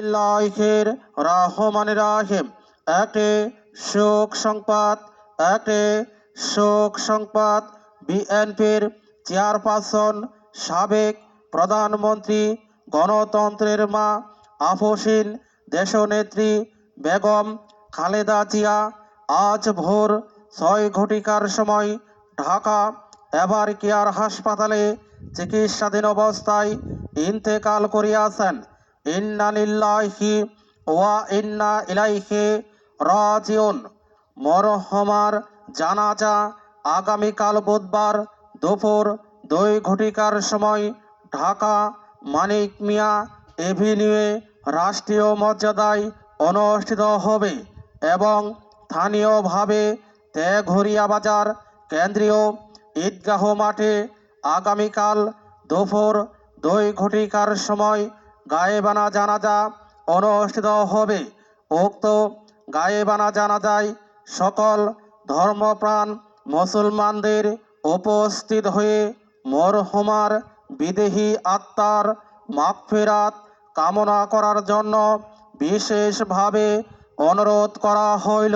বিসমিল্লাহির রহমানির রহিম। একটি শোক সংবাদ বিএনপির চেয়ারপারসন সাবেক প্রধানমন্ত্রী গণতন্ত্রের মা আপসহীন দেশনেত্রী বেগম খালেদা জিয়া আজ ভোর 6 ঘটিকার সময় ঢাকা এভার কেয়ার হাসপাতালে চিকিৎসাধীন অবস্থায় ইন্তেকাল করিয়াছেন। ইন্না লিল্লাহি ওয়া ইন্না ইলাইহি রাজিউন। মরহুমার জানাজা আগামীকাল বুধবার দুপুর 2 ঘটিকার সময় ঢাকা মানিক মিয়া এভিনিউয়ে রাষ্ট্রীয় মর্যাদায় অনুষ্ঠিত হবে এবং স্থানীয়ভাবে তেঘরিয়া বাজার কেন্দ্রীয় ঈদগাহ মাঠে আগামীকাল দুপুর 2 ঘটিকার সময় গায়েবানা জানাজা অনুষ্ঠিত হবে। উক্ত গায়েবানা জানাজায় সকল ধর্মপ্রাণ মুসলমানদের উপস্থিত হয়ে মরহুমার বিদেহী আত্মার মাগফিরাত কামনা করার জন্য বিশেষভাবে অনুরোধ করা হইল।